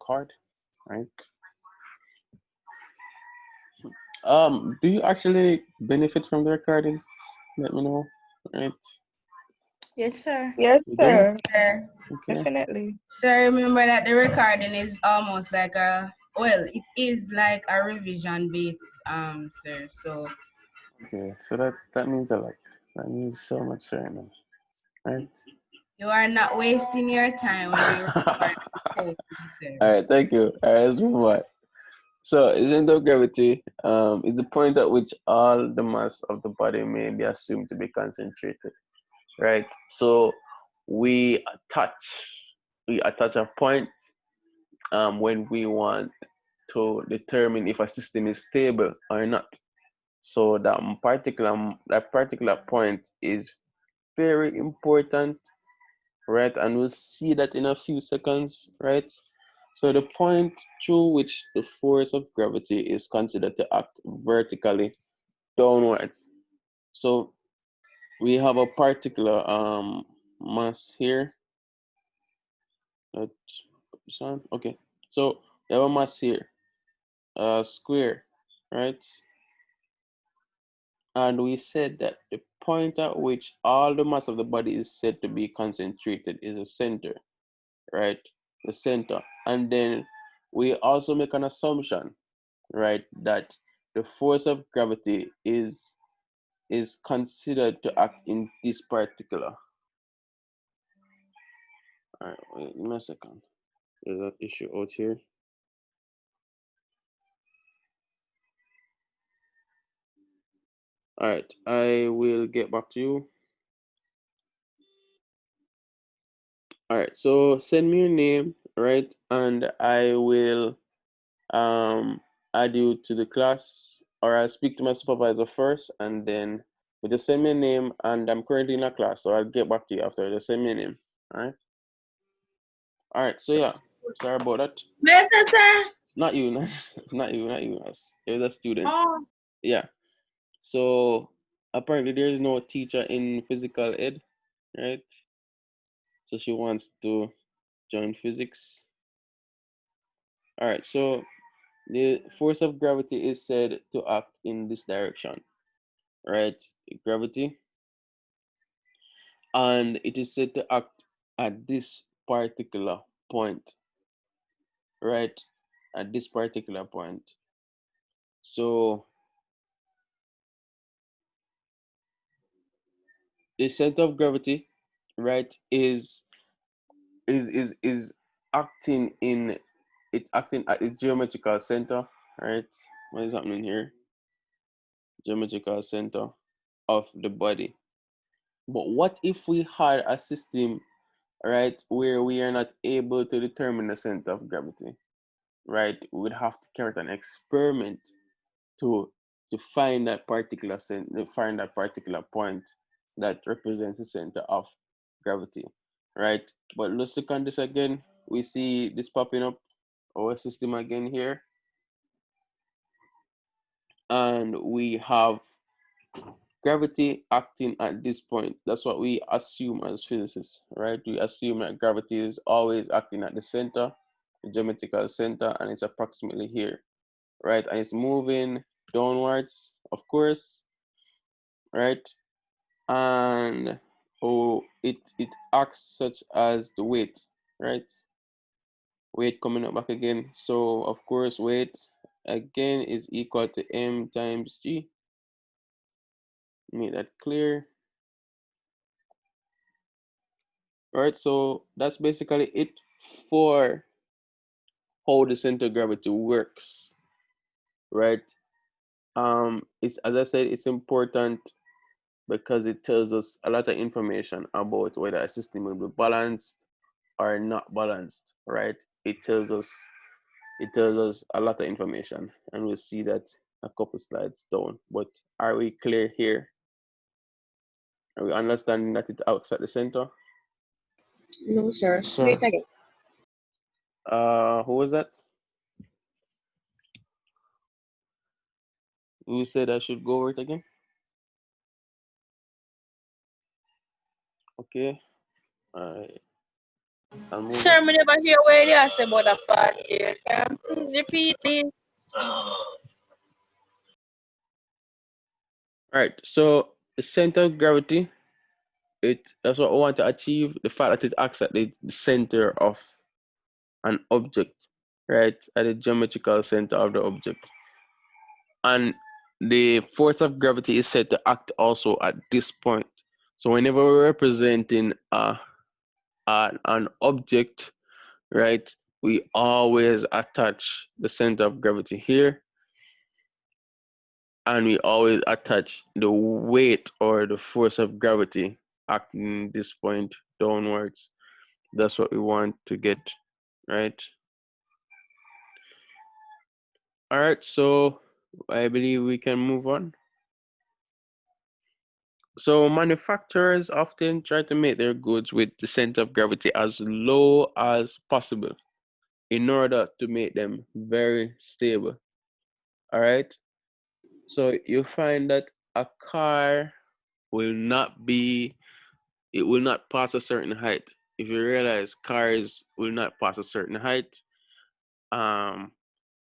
record, right? Do you actually benefit from the recording? Let me know, right? Yes, sir. Yes, You do? sir. Sir, Okay. Definitely. remember that the recording is almost like it is like a revision base, sir. So Okay. So that means a lot. That means so much right now, right? you are not wasting your time when you All record the sir. right. Thank you. All right. Let's move on. So, center of gravity is the point at which all the mass of the body may be assumed to be concentrated, right? So, we attach we attach a point when we want to determine if a system is stable or not. So that particular point is very important, right? And we'll see that in a few seconds, right? So the point through which the force of gravity is considered to act vertically downwards. So we have a particular mass here. Okay. So we have a mass here, a square, right? And we said that the point at which all the mass of the body is said to be concentrated is the center, right? The center. And then we also make an assumption, right, that the force of gravity is considered to act in this particular. All right, wait, give me a second. There's an issue out here. All right, I will get back to you. All right, so send me your name, right, and I will add you to the class, or I'll speak to my supervisor first, and then we just send me a name, and I'm currently in a class, so I'll get back to you after. Just send me a name. All right. So yeah, sorry about that. Yes, sir. Not you, not you, not you. You're the student. Oh, Yeah. So apparently there is no teacher in physical ed, right? So she wants to join physics. All right. So the force of gravity is said to act in this direction, right? Gravity, and it is said to act at this particular point, right? At this particular point. So the center of gravity, right, is acting in it's acting at the geometrical center, right? What is happening here? Geometrical center of the body. But what if we had a system, right, where we are not able to determine the center of gravity, right? We would have to carry out an experiment to find that particular find that particular point that represents the center of gravity, right? But let's look on this again. We see this popping up, our system again here, and we have gravity acting at this point. That's what we assume as physicists, right? We assume that gravity is always acting at the center, the geometrical center, and it's approximately here, right? And it's moving downwards, of course, right? And it acts such as the weight, right? Weight coming up back again. So of course weight again is equal to m times g. Make that clear. All right, so that's basically it for how the center of gravity works, right? It's, as I said, it's important because it tells us a lot of information about whether a system will be balanced or not balanced, right? It tells us a lot of information, and we'll see that a couple slides down. But are we clear here? Are we understanding that it acts at the center? No, sir. Yes, sir. Wait again. Who was that? Who said I should go over it again? Okay. All right. I'll move Sir, on. me never hear where they ask about the part here. Can you please repeat this? All right. So the center of gravity, that's what we want to achieve. The fact that it acts at the center of an object, right? At the geometrical center of the object. And the force of gravity is said to act also at this point. So whenever we're representing an object, right, we always attach the center of gravity here, and we always attach the weight or the force of gravity acting this point downwards. That's what we want to get, right? All right, so I believe we can move on. So manufacturers often try to make their goods with the center of gravity as low as possible in order to make them very stable. All right. So you find that a car will not be, it will not pass a certain height. If you realize cars will not pass a certain height, um,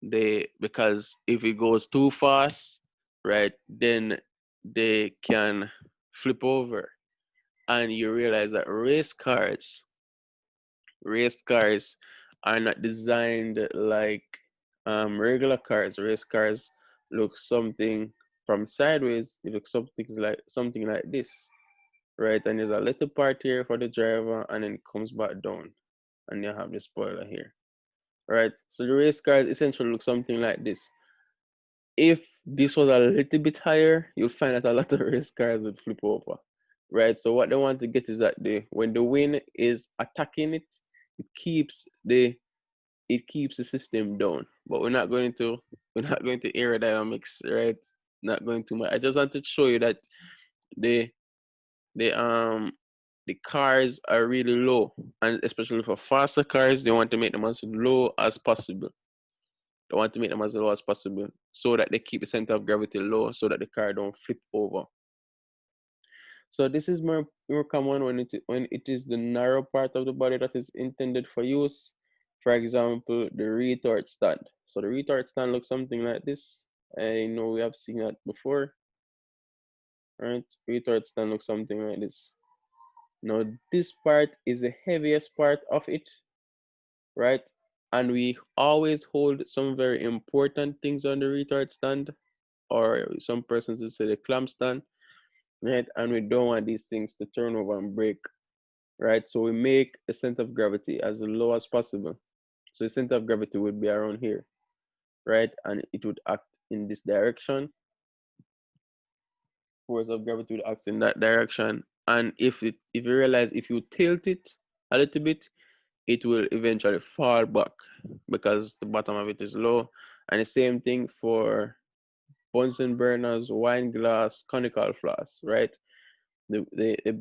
because if it goes too fast, right, then they can flip over. And you realize that race cars are not designed like regular cars. Race cars look something from sideways. It looks something like this, right? And there's a little part here for the driver, and then it comes back down, and you have the spoiler here, right? So the race cars essentially look something like this. If this was a little bit higher, you'll find that a lot of race cars would flip over, right? So what they want to get is that when the wind is attacking it, it keeps the it keeps the system down. But we're not going to aerodynamics, right? Not going to much. I just want to show you that the the um the cars are really low, and especially for faster cars, they want to make them as low as possible. They want to make them as low as possible so that they keep the center of gravity low so that the car don't flip over. So this is more common when it is the narrow part of the body that is intended for use. For example, the retard stand. So the retard stand looks something like this. I know we have seen that before, right? Retard stand looks something like this. Now this part is the heaviest part of it, right? And we always hold some very important things on the retard stand, or some persons will say the clamp stand, right? And we don't want these things to turn over and break, right? So we make the center of gravity as low as possible. So the center of gravity would be around here, right? And it would act in this direction. Force of gravity would act in that direction. And if you realize if you tilt it a little bit, it will eventually fall back because the bottom of it is low. And the same thing for Bunsen burners, wine glass, conical flasks, right? The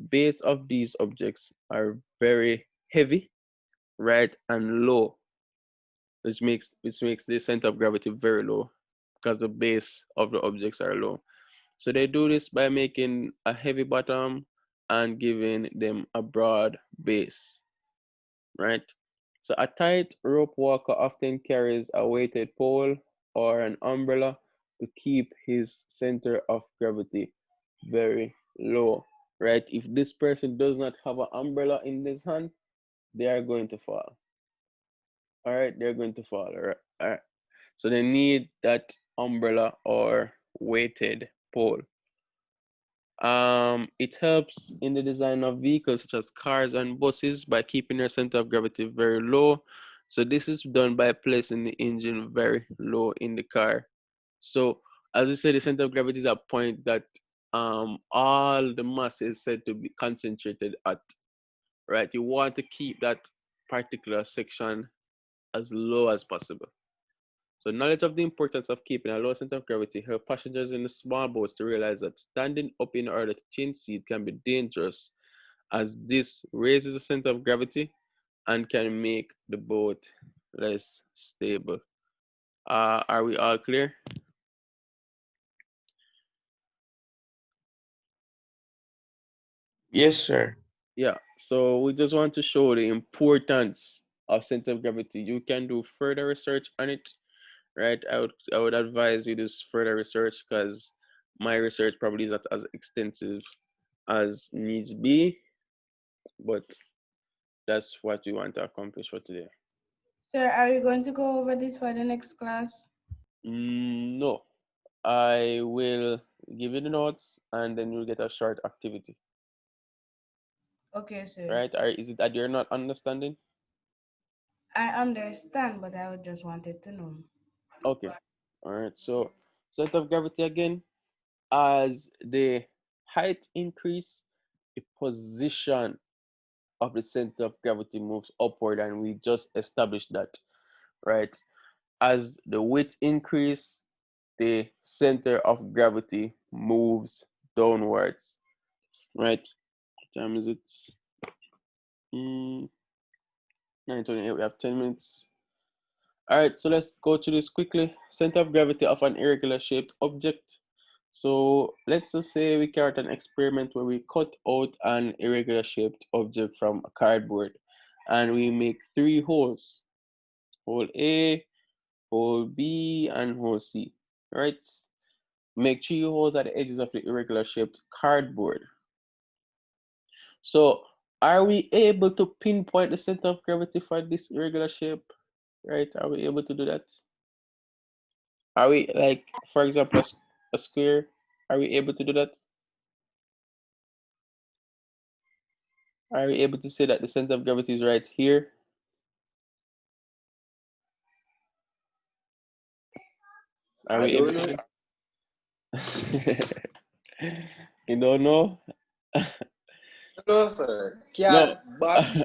base of these objects are very heavy, right, and low, which makes the center of gravity very low because the base of the objects are low. So they do this by making a heavy bottom and giving them a broad base, right? So a tight rope walker often carries a weighted pole or an umbrella to keep his center of gravity very low, right? If this person does not have an umbrella in this hand, they are going to fall. All right, they're going to fall. All right. So they need that umbrella or weighted pole. It helps in the design of vehicles such as cars and buses by keeping their center of gravity very low. So this is done by placing the engine very low in the car. So as I said, the center of gravity is a point that all the mass is said to be concentrated at, right? You want to keep that particular section as low as possible. So knowledge of the importance of keeping a low center of gravity help passengers in the small boats to realize that standing up in order to change seat can be dangerous, as this raises the center of gravity and can make the boat less stable. Are we all clear? Yes, sir. Yeah, so we just want to show the importance of center of gravity. You can do further research on it, right? I would advise you to do further research because my research probably is not as extensive as needs be, but that's what we want to accomplish for today. Sir, are you going to go over this for the next class? No, I will give you the notes and then you'll get a short activity, Okay, sir. right? Or is it that you're not understanding? I understand, but I would just wanted to know. Okay. All right. So center of gravity again, as the height increase, the position of the center of gravity moves upward, and we just established that, right? As the width increase, the center of gravity moves downwards, right? What time is it? 9:28. We have 10 minutes. All right, so let's go through this quickly. Center of gravity of an irregular shaped object. So let's just say we carry out an experiment where we cut out an irregular shaped object from a cardboard and we make three holes, hole A, hole B, and hole C, right? Make three holes at the edges of the irregular shaped cardboard. So are we able to pinpoint the center of gravity for this irregular shape, right? Are we able to do that? Are we like, for example, a square? Are we able to do that? Are we able to say that the center of gravity is right here? Are I we able don't know. to? You don't know? No, sir. No. Cat, box.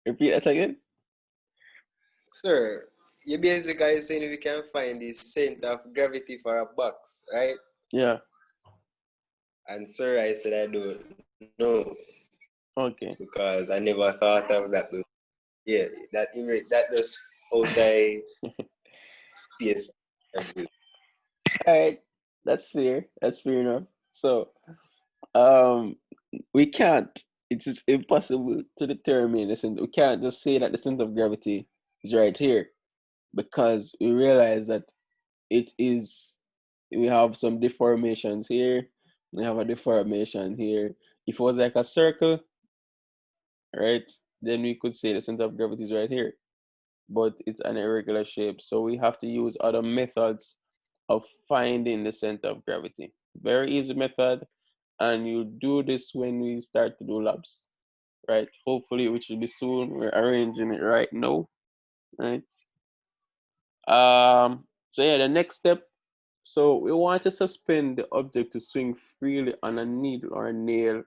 Repeat that again. Sir, you basically saying we can find the center of gravity for a box, right? Yeah. And sir, I said I don't know Okay. because I never thought of that before. Yeah, that just how the space can be. All right. That's fair. That's fair enough. So, um, we can't. It is impossible to determine the center. We can't just say that the center of gravity is right here because we realize that it is. We have some deformations here. We have a deformation here. If it was like a circle, right, then we could say the center of gravity is right here. But it's an irregular shape, so we have to use other methods of finding the center of gravity. Very easy method, and you do this when we start to do labs, right? Hopefully, which will be soon. We're arranging it right now, right? So yeah, the next step. So we want to suspend the object to swing freely on a needle or a nail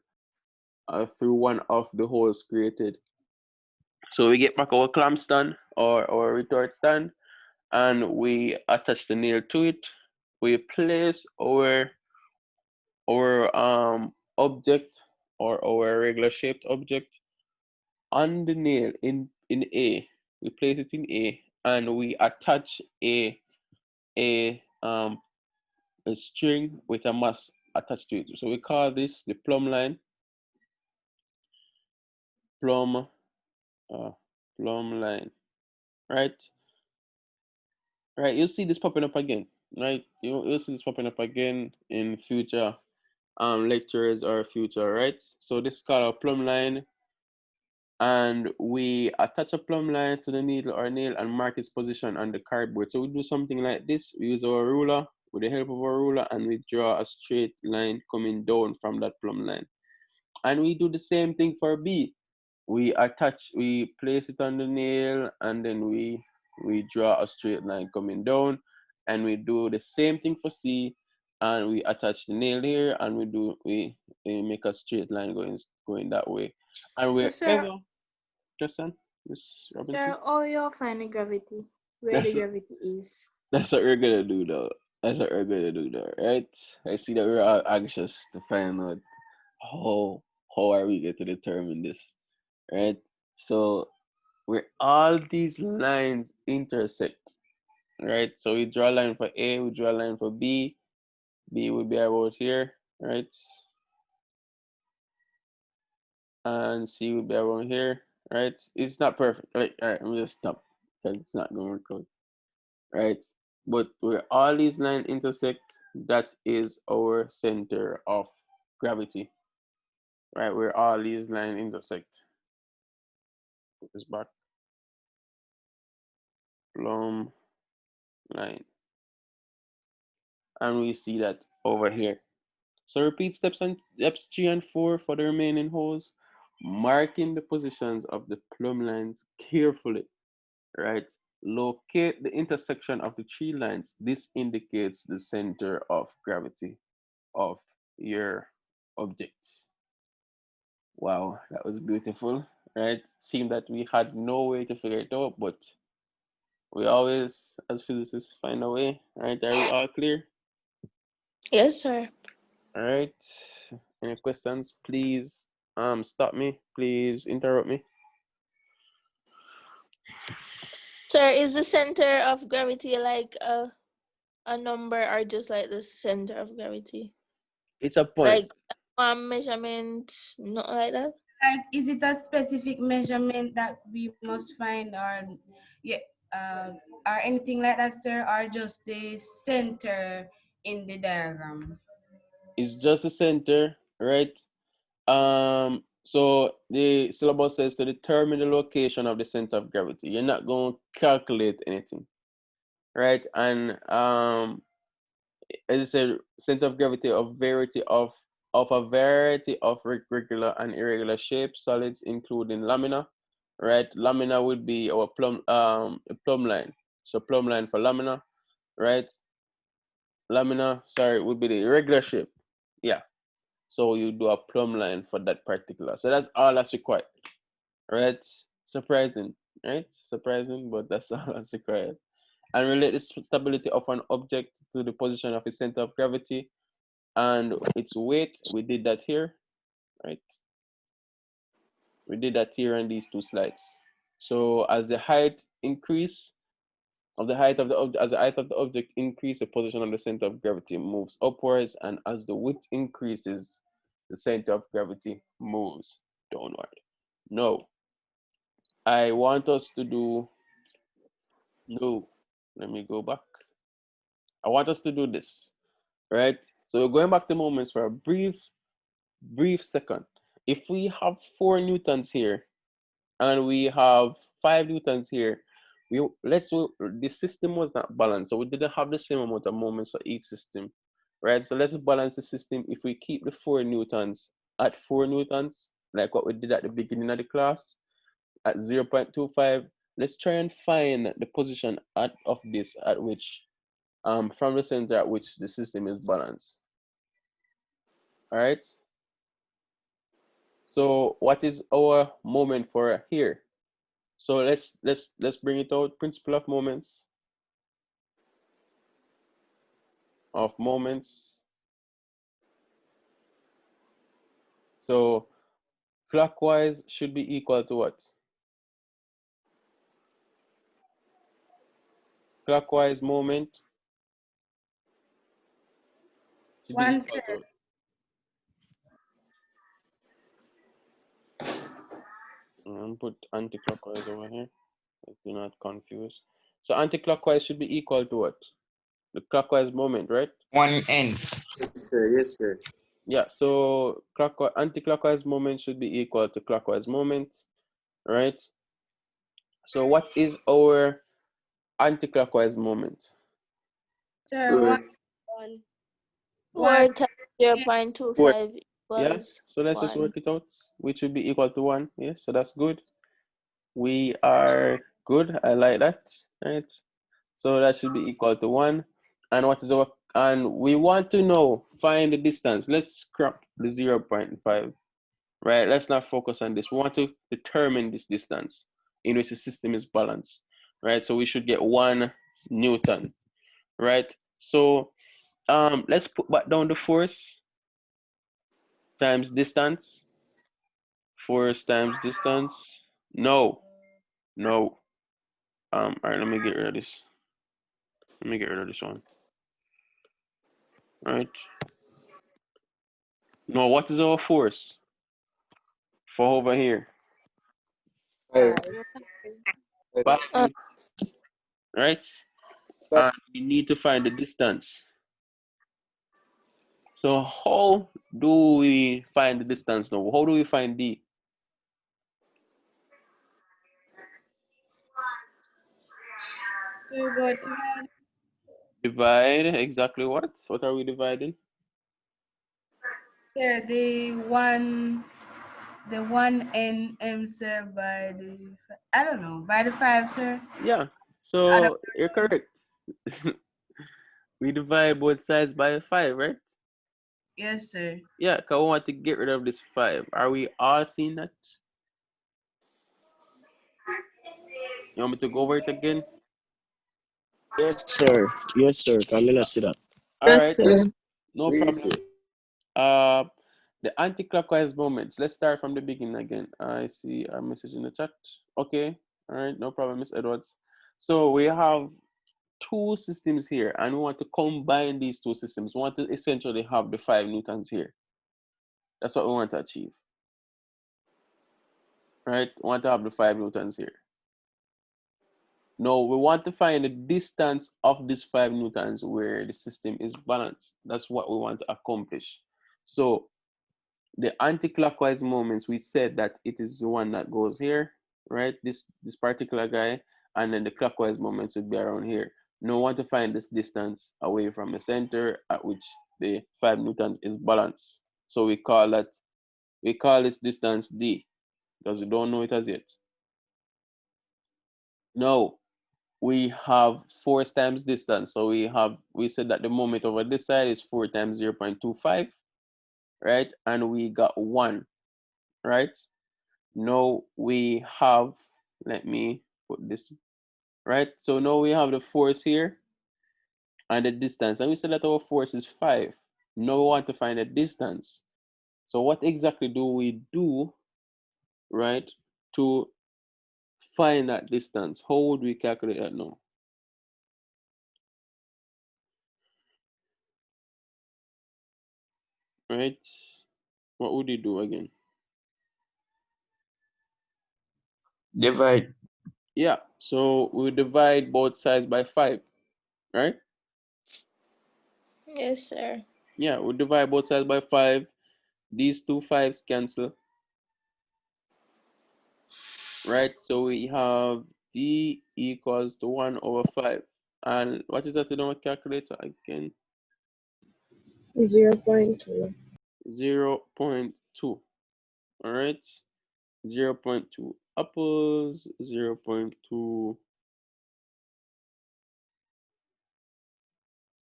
through one of the holes created. So we get back our clamp stand or our retort stand and we attach the nail to it. We place our object or our regular shaped object on the nail in A. We place it in A and we attach a um a string with a mass attached to it. So we call this the plumb line, plumb uh, plumb line, right? Right, you'll see this popping up again, right? You'll see this popping up again in future lectures or future, right? So this is called a plumb line, and we attach a plumb line to the needle or nail and mark its position on the cardboard. So we do something like this. We use our ruler with the help of our ruler, and we draw a straight line coming down from that plumb line. And we do the same thing for B. We place it on the nail, and then we draw a straight line coming down, and we do the same thing for C, and we attach the nail here, and we make a straight line going that way. And So, sir, wherever, Justin, Miss Robinson, sir, all your finding gravity, where the that's gravity is. that's what we're gonna do though. That's what we're gonna do though, right? I see that we're all anxious to find out how how are we going to determine this, right? So where all these lines intersect, right? So we draw a line for A, we draw a line for B, B will be about here, right? And C will be around here, right? It's not perfect, right? All right, I'm just stop because it's not gonna work out, right? But where all these lines intersect, that is our center of gravity, right? Where all these lines intersect. Put this back. Plumb line, and we see that over here. So repeat steps 3 and 4 for the remaining holes, marking the positions of the plumb lines carefully, right? Locate the intersection of the 3 lines. This indicates the center of gravity of your objects. Wow, that was beautiful, right? Seemed that we had no way to figure it out, but we always, as physicists, find a way, right? Are we all clear? Yes, sir. All right. Any questions? Please stop me. Please interrupt me. Sir, is the center of gravity like a number or just like the center of gravity? It's a point. Like one measurement, not like that? Like, is it a specific measurement that we must find, or yeah, or anything like that, sir, or just the center in the diagram? It's just the center, right? So the syllabus says to determine the location of the center of gravity. You're not going to calculate anything, right? And as I said, center of gravity of a variety of regular and irregular shapes, solids, including lamina, right? Lamina would be our plumb line. So plumb line for lamina, right? Lamina, sorry, would be the irregular shape. Yeah. So you do a plumb line for that particular. So that's all that's required, right? Surprising, right? Surprising, but that's all that's required. And relate the stability of an object to the position of its center of gravity and its weight. We did that here, right? We did that here on these two slides. So as the height increase of the height of the object, as the height of the object increase, the position of the center of gravity moves upwards, and as the width increases, the center of gravity moves downward. No, I want us to do, no, let me go back. I want us to do this, right? So we're going back to moments for a brief second. If we have 4 newtons here and we have 5 newtons here, the system was not balanced, so we didn't have the same amount of moments for each system, right? So let's balance the system. If we keep the 4 newtons at 4 newtons, like what we did at the beginning of the class, at 0.25, let's try and find the position of this at which from the center at which the system is balanced. All right. So what is our moment for here? So let's bring it out. Principle of moments. So clockwise should be equal to what? Clockwise moment should be One equal to what? Put anti-clockwise over here. If you're not confused. So anti-clockwise should be equal to what? The clockwise moment, right? 1N. Yes, sir. Yes, sir. Yeah, so anti-clockwise moment should be equal to clockwise moment, right? So what is our anti-clockwise moment? Sir, Good. one. 4 times 0.25 Yeah, equals so let's just 1. work it out, which would be equal to 1. Yes, so that's good. We are good. I like that, right? So that should be equal to 1. And what is our, and we want to know, find the distance. Let's scrap the 0.5, right? Let's not focus on this. We want to determine this distance in which the system is balanced, right? So we should get 1 Newton, right? So let's put back down the force times distance. Force times distance. No. All right, let me get rid of this. Let me get rid of this one. right? Now, what is our force for over here? 5. 5 Uh, Newton, right? 5. And we need to find the distance. So how do we find the distance now? How do we find D? So we go to Divide exactly what? What are we dividing? sir, the one NM, sir, by the, I don't know, by the 5, sir. Yeah, I don't, so you're correct. We divide both sides by 5, right? yes, sir. Yeah, because we want to get rid of this 5. Are we all seeing that? You want me to go over it again? Yes, sir. Yes, sir. Come in and see that. All Yes, right, sir. no problem. Uh, the anti-clockwise moments. Let's start from the beginning again. I see a message in the chat. Okay, all right, no problem, Miss Edwards. So we have two systems here, and we want to combine these two systems. We want to essentially have the 5 newtons here. That's what we want to achieve. Right? We want to have the 5 newtons here. No, we want to find the distance of this 5 newtons where the system is balanced. That's what we want to accomplish. So the anti-clockwise moments, we said that it is the one that goes here, right? This particular guy, and then the clockwise moments would be around here. Now we want to find this distance away from the center at which the 5 newtons is balanced. So we call this distance D, because we don't know it as yet. Now we have force times distance. So we said that the moment over this side is 4 times 0.25, right? And we got 1, right? Now we have, let me put this, right? So now we have the force here and the distance. And we said that our force is 5. Now we want to find the distance. So what exactly do we do, right, to find that distance? How would we calculate that now? Right? What would you do again? Divide. Yeah, so we divide both sides by 5, right? yes, sir. Yeah, we divide both sides by 5. These two 5s cancel, right? So we have D equals to 1 over 5. And what is that in our calculator again? 0.2. 0.2. All right, 0.2 apples, 0.2,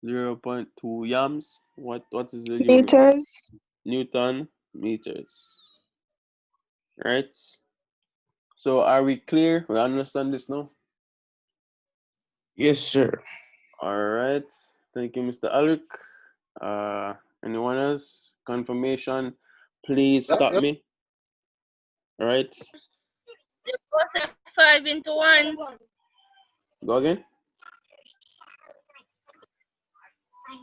0.2 yams. What is the unit? Meters. Newton meters. Right? So are we clear? We understand this now? Yes, sir. All right. Thank you, Mr. Alric. Anyone else? Confirmation? Please Yep, stop yep. me. All right. You go say 5 into 1. Go again.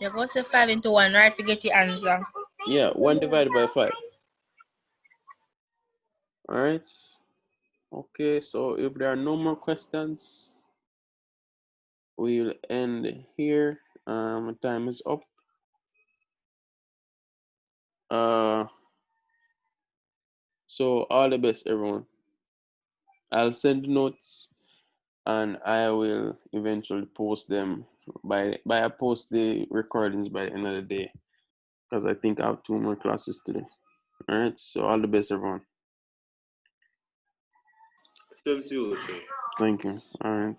You go say 5 into 1, right? Forget your answer. Yeah, 1 divided by 5. All right. Okay, so if there are no more questions, we'll end here. Time is up. So all the best, everyone. I'll send notes and I will eventually post them I post the recordings by the end of the day, because I think I have 2 more classes today. All right. So all the best, everyone. Same to you, sir. Thank you. All right.